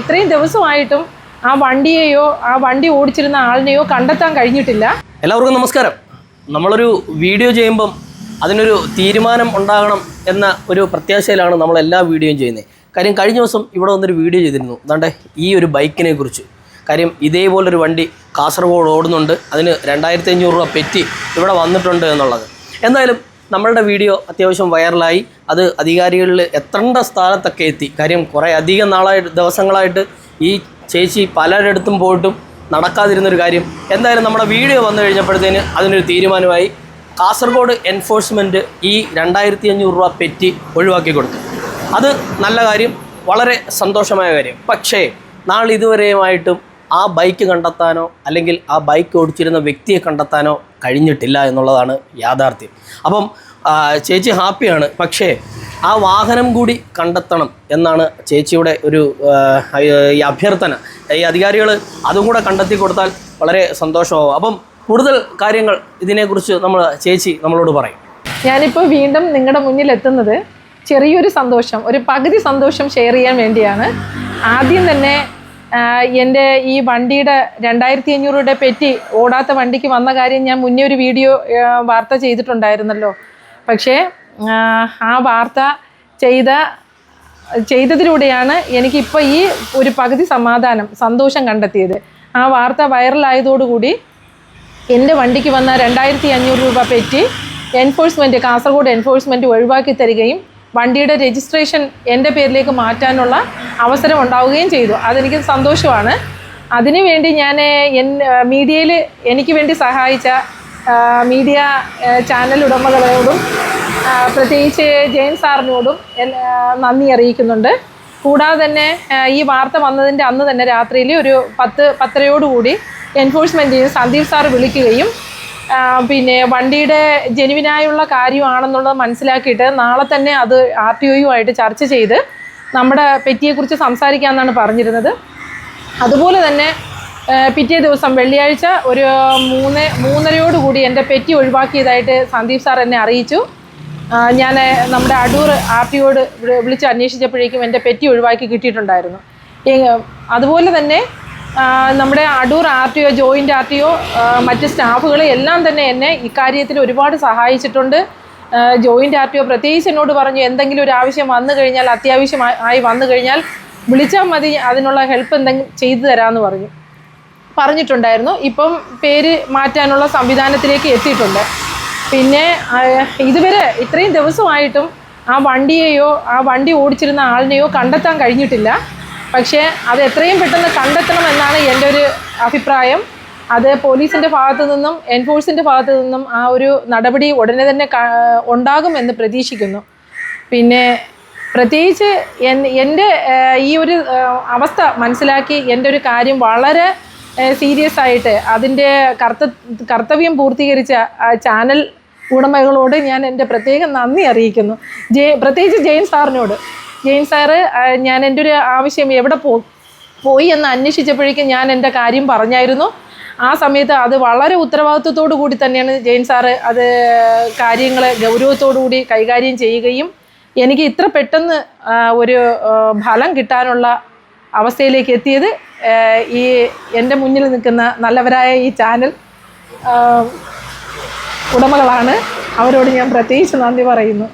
ഇത്രയും ദിവസമായിട്ടും ആ വണ്ടിയെയോ ആ വണ്ടി ഓടിച്ചിരുന്ന ആളിനെയോ കണ്ടെത്താൻ കഴിഞ്ഞിട്ടില്ല. എല്ലാവർക്കും നമസ്കാരം. നമ്മളൊരു വീഡിയോ ചെയ്യുമ്പം അതിനൊരു തീരുമാനം ഉണ്ടാകണം എന്ന ഒരു പ്രത്യാശയിലാണ് നമ്മളെല്ലാ വീഡിയോയും ചെയ്യുന്നത്. കാര്യം കഴിഞ്ഞ ദിവസം ഇവിടെ വന്നൊരു വീഡിയോ ചെയ്തിരുന്നു. അതാണ്ട് ഈ ഒരു ബൈക്കിനെ കുറിച്ച്. കാര്യം ഇതേപോലൊരു വണ്ടി കാസർഗോഡ് ഓടുന്നുണ്ട്, അതിന് 2500 രൂപ പെറ്റി ഇവിടെ വന്നിട്ടുണ്ട് എന്നുള്ളത്. എന്തായാലും നമ്മളുടെ വീഡിയോ അത്യാവശ്യം വൈറലായി, അത് അധികാരികളിൽ എത്തേണ്ട സ്ഥാനത്തൊക്കെ എത്തി. കാര്യം കുറേ അധികം ദിവസങ്ങളായിട്ട് ഈ ചേച്ചി പലരിടത്തും പോയിട്ടും നടക്കാതിരുന്നൊരു കാര്യം. എന്തായാലും നമ്മുടെ വീഡിയോ വന്നു കഴിഞ്ഞപ്പോഴത്തേന് അതിനൊരു തീരുമാനമായി. കാസർഗോഡ് എൻഫോഴ്സ്മെൻറ്റ് ഈ 2500 രൂപ പെറ്റി ഒഴിവാക്കി കൊടുത്തു. അത് നല്ല കാര്യം, വളരെ സന്തോഷമായ കാര്യം. പക്ഷേ നാളിതുവരെയുമായിട്ടും ആ ബൈക്ക് കണ്ടെത്താനോ അല്ലെങ്കിൽ ആ ബൈക്ക് ഓടിച്ചിരുന്ന വ്യക്തിയെ കണ്ടെത്താനോ കഴിഞ്ഞിട്ടില്ല എന്നുള്ളതാണ് യാഥാർത്ഥ്യം. അപ്പം ചേച്ചി ഹാപ്പിയാണ്, പക്ഷേ ആ വാഹനം കൂടി കണ്ടെത്തണം എന്നാണ് ചേച്ചിയുടെ ഒരു ഈ അഭ്യർത്ഥന. ഈ അധികാരികൾ അതും കൂടെ കണ്ടെത്തി കൊടുത്താൽ വളരെ സന്തോഷമാവും. അപ്പം കൂടുതൽ കാര്യങ്ങൾ ഇതിനെക്കുറിച്ച് ചേച്ചി നമ്മളോട് പറയും. ഞാനിപ്പോൾ വീണ്ടും നിങ്ങളുടെ മുന്നിൽ എത്തുന്നത് ചെറിയൊരു സന്തോഷം, ഒരു പകുതി സന്തോഷം ഷെയർ ചെയ്യാൻ വേണ്ടിയാണ്. ആദ്യം തന്നെ എൻ്റെ ഈ വണ്ടിയുടെ 2500 രൂപയുടെ പെറ്റി ഓടാത്ത വണ്ടിക്ക് വന്ന കാര്യം ഞാൻ മുന്നേ ഒരു വീഡിയോ വാർത്ത ചെയ്തിട്ടുണ്ടായിരുന്നല്ലോ. പക്ഷേ ആ വാർത്ത ചെയ്തതിലൂടെയാണ് എനിക്കിപ്പോൾ ഈ ഒരു പകുതി സന്തോഷം കണ്ടെത്തിയത്. ആ വാർത്ത വൈറലായതോടുകൂടി എൻ്റെ വണ്ടിക്ക് വന്ന 2500 രൂപ പെറ്റി കാസർഗോഡ് എൻഫോഴ്സ്മെൻറ്റ് ഒഴിവാക്കി തരികയും വണ്ടിയുടെ രജിസ്ട്രേഷൻ എൻ്റെ പേരിലേക്ക് മാറ്റാനുള്ള അവസരം ഉണ്ടാവുകയും ചെയ്തു. അതെനിക്ക് സന്തോഷമാണ്. അതിനുവേണ്ടി ഞാൻ മീഡിയയിൽ എനിക്ക് വേണ്ടി സഹായിച്ച മീഡിയ ചാനൽ ഉടമകളോടും പ്രത്യേകിച്ച് ജെയിൻ സാറിനോടും നന്ദി അറിയിക്കുന്നുണ്ട്. കൂടാതെ തന്നെ ഈ വാർത്ത വന്നതിൻ്റെ അന്ന് തന്നെ രാത്രിയിൽ ഒരു 10:10 എൻഫോഴ്സ്മെൻറ്റിൽ സന്ദീപ് സാർ വിളിക്കുകയും പിന്നെ വണ്ടിയുടെ ജെനുവിനായുള്ള കാര്യമാണെന്നുള്ളത് മനസ്സിലാക്കിയിട്ട് നാളെ തന്നെ അത് RTOയുമായിട്ട് ചർച്ച ചെയ്ത് നമ്മുടെ പെറ്റിയെക്കുറിച്ച് സംസാരിക്കാമെന്നാണ് പറഞ്ഞിരുന്നത്. അതുപോലെ തന്നെ പിറ്റേ ദിവസം വെള്ളിയാഴ്ച ഒരു 3:30 എൻ്റെ പെറ്റി ഒഴിവാക്കിയതായിട്ട് സന്ദീപ് സാർ എന്നെ അറിയിച്ചു. ഞാൻ നമ്മുടെ അടൂർ RTOയോട് വിളിച്ച് അന്വേഷിച്ചപ്പോഴേക്കും എൻ്റെ പെറ്റി ഒഴിവാക്കി കിട്ടിയിട്ടുണ്ടായിരുന്നു. അതുപോലെ തന്നെ നമ്മുടെ അടൂർ RTO, ജോയിൻ്റ് RTO, മറ്റ് സ്റ്റാഫുകൾ എല്ലാം തന്നെ എന്നെ ഇക്കാര്യത്തിൽ ഒരുപാട് സഹായിച്ചിട്ടുണ്ട്. ജോയിൻ്റ് RTO പ്രത്യേകിച്ച് എന്നോട് പറഞ്ഞു, എന്തെങ്കിലും ഒരു ആവശ്യം വന്നു കഴിഞ്ഞാൽ, അത്യാവശ്യമായി വന്നു കഴിഞ്ഞാൽ വിളിച്ചാൽ മതി, അതിനുള്ള ഹെൽപ്പ് എന്തെങ്കിലും ചെയ്തു തരാമെന്ന് പറഞ്ഞിട്ടുണ്ടായിരുന്നു. ഇപ്പം പേര് മാറ്റാനുള്ള സംവിധാനത്തിലേക്ക് എത്തിയിട്ടുണ്ട്. പിന്നെ ഇതുവരെ ഇത്രയും ദിവസമായിട്ടും ആ വണ്ടിയെയോ ആ വണ്ടി ഓടിച്ചിരുന്ന ആളിനെയോ കണ്ടെത്താൻ കഴിഞ്ഞിട്ടില്ല. പക്ഷേ അത് എത്രയും പെട്ടെന്ന് കണ്ടെത്തണമെന്നാണ് എൻ്റെ ഒരു അഭിപ്രായം. അത് പോലീസിൻ്റെ ഭാഗത്തു നിന്നും എൻഫോഴ്സിൻ്റെ ഭാഗത്തു നിന്നും ആ ഒരു നടപടി ഉടനെ തന്നെ ഉണ്ടാകുമെന്ന് പ്രതീക്ഷിക്കുന്നു. പിന്നെ പ്രത്യേകിച്ച് എൻ്റെ ഈ ഒരു അവസ്ഥ മനസ്സിലാക്കി എൻ്റെ ഒരു കാര്യം വളരെ സീരിയസ് ആയിട്ട് അതിൻ്റെ കർത്തവ്യം പൂർത്തീകരിച്ച ചാനൽ ഉടമകളോട് ഞാൻ എൻ്റെ പ്രത്യേകം നന്ദി അറിയിക്കുന്നു. പ്രത്യേകിച്ച് ജെയിൻ സാറിനോട്. ജെയിൻ സാറ് ഞാൻ എൻ്റെ ഒരു ആവശ്യം എവിടെ പോയി എന്ന് അന്വേഷിച്ചപ്പോഴേക്കും ഞാൻ എൻ്റെ കാര്യം പറഞ്ഞായിരുന്നു. ആ സമയത്ത് അത് വളരെ ഉത്തരവാദിത്വത്തോടു കൂടി തന്നെയാണ് ജെയിൻ സാറ് അത് കാര്യങ്ങൾ ഗൗരവത്തോടു കൂടി കൈകാര്യം ചെയ്യുകയും എനിക്ക് ഇത്ര പെട്ടെന്ന് ഒരു ഫലം കിട്ടാനുള്ള അവസ്ഥയിലേക്ക് എത്തിയത് ഈ എൻ്റെ മുന്നിൽ നിൽക്കുന്ന നല്ലവരായ ഈ ചാനൽ ഉടമകളാണ്. അവരോട് ഞാൻ പ്രത്യേകിച്ച് നന്ദി പറയുന്നു.